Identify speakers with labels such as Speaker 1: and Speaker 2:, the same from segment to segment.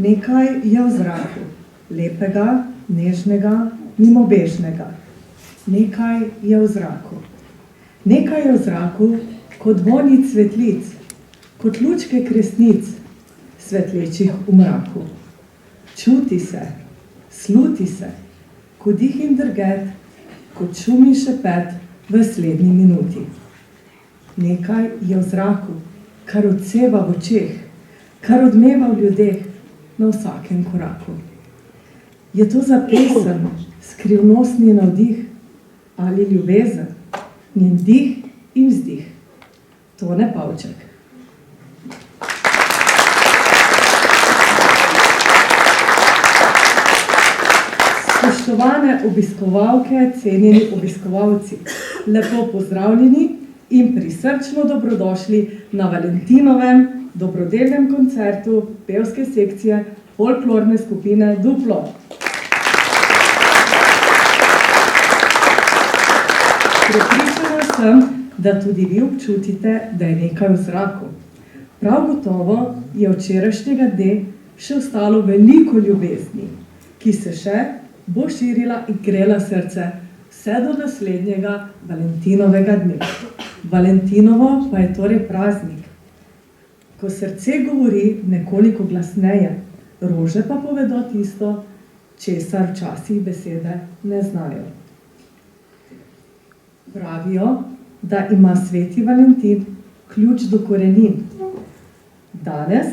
Speaker 1: Nekaj je v zraku, lepega, nežnega, mimobežnega. Nekaj je v zraku. Nekaj je v zraku kot vonji cvetlic, kot lučke kresnic, svetlečih v mraku. Čuti se, sluti se, kot dih in drget, kot šum in šepet v slednji minuti. Nekaj je v zraku, kar odseva v očeh, kar odmeva v ljudeh, na vsakem koraku. Je to za pesem, skrivnostni navdih ali ljubezen, njen dih in vzdih? Tone Pavček. Spoštovane obiskovalke, cenjeni obiskovalci, lepo pozdravljeni in prisrčno dobrodošli na Valentinovem dobrodelnem koncertu pevske sekcije folklorne skupine Duplo. Prepričana sem, da tudi vi občutite, da je nekaj v zraku. Prav gotovo je včerajšnjega dne še ostalo veliko ljubezni, ki se še bo širila in grela srce vse do naslednjega Valentinovega dne. Valentinovo pa je torej praznik, ko srce govori nekoliko glasneje, rože pa povedo tisto, česar včasih besede ne znajo. Pravijo, da ima sveti Valentin ključ do korenin. Danes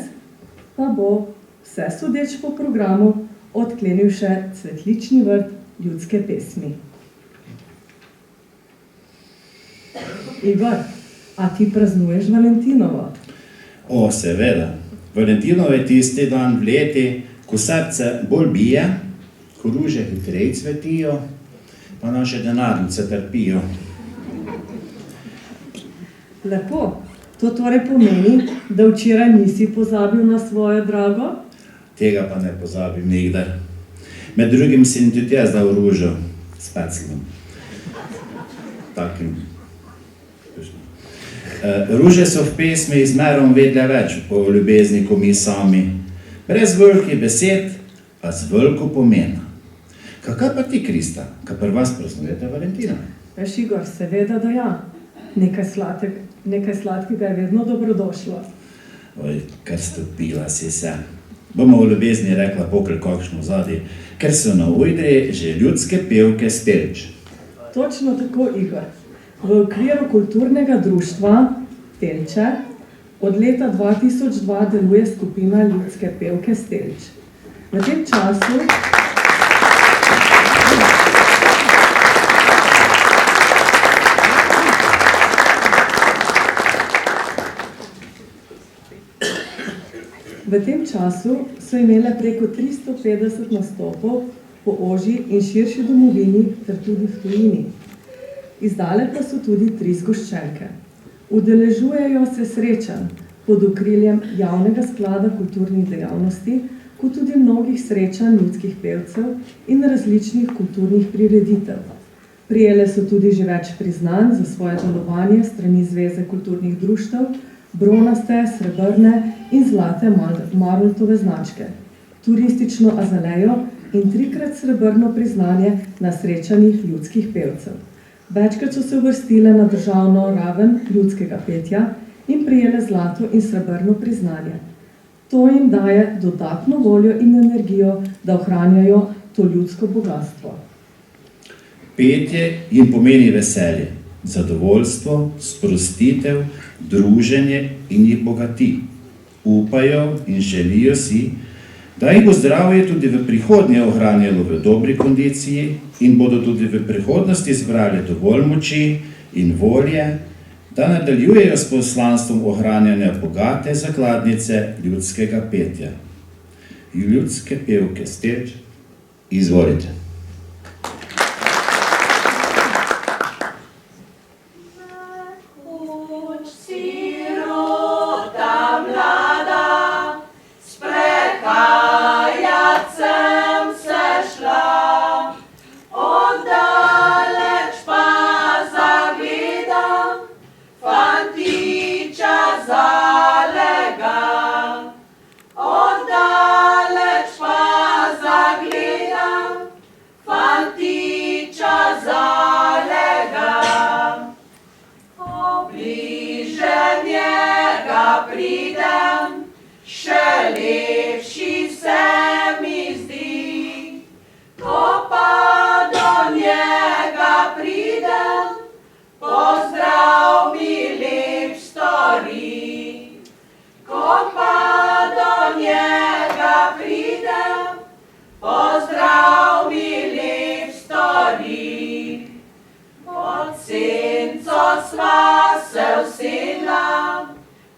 Speaker 1: pa bo, vse sodeč po programu, odklenil še cvetlični vrt ljudske pesmi. Igor, a ti praznuješ Valentinovo?
Speaker 2: O, seveda. Valentinovo je tisti dan v leti, ko srce bolj bije, ko ruže hitreje cvetijo, pa naše denarnice trpijo.
Speaker 1: Lepo. To torej pomeni, da včeraj nisi pozabil na svojo drago?
Speaker 2: Tega pa ne pozabim nikdar. Med drugim si tudi jaz dal ružo s peclom. Takim. Ruže so v pesmi izmerom vedle več o ljubezni, ko mi sami. Brez velikih besed, a z veliko pomena. Kakaj pa ti, Krista, kaj pri vas praznujete Valentina?
Speaker 1: Veš, Igor, seveda, da ja. Nekaj sladkega je vedno dobrodošlo.
Speaker 2: Oj, kar stopila si se. Bomo v ljubezni rekla pokaj kakšno vzadje, ker so na Ujdri že ljudske pevke Stelč.
Speaker 1: Točno tako, Igor. V okviru kulturnega društva Telče od leta 2002 deluje skupina ljudske pevke Stelč. V tem času so imele preko 350 nastopov po ožji in širši domovini ter tudi v tujini. Izdale pa so tudi 3 zgoščenke. Udeležujejo se srečanj pod okriljem Javnega sklada kulturnih dejavnosti, kot tudi mnogih srečanj ljudskih pevcev in različnih kulturnih prireditev. Prijele so tudi že več priznanj za svoje delovanje strani Zveze kulturnih društev, bronaste, srebrne in zlate Maroltove značke, turistično azalejo in 3-krat srebrno priznanje na srečanjih ljudskih pevcev. Večkrat so se uvrstile na državno raven ljudskega petja in prijele zlato in srebrno priznanje. To jim daje dodatno voljo in energijo, da ohranjajo to ljudsko bogastvo.
Speaker 2: Petje jim pomeni veselje, zadovoljstvo, sprostitev, druženje in jih bogati. Upajo in želijo si, da jih bo zdravje tudi v prihodnje ohranjalo v dobri kondiciji in bodo tudi v prihodnosti zbrali dovolj moči in volje, da nadaljujejo s poslanstvom ohranjanja bogate zakladnice ljudskega petja. Ljudske pevke Stelč, izvolite.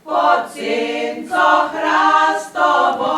Speaker 3: Pod senco hrastovo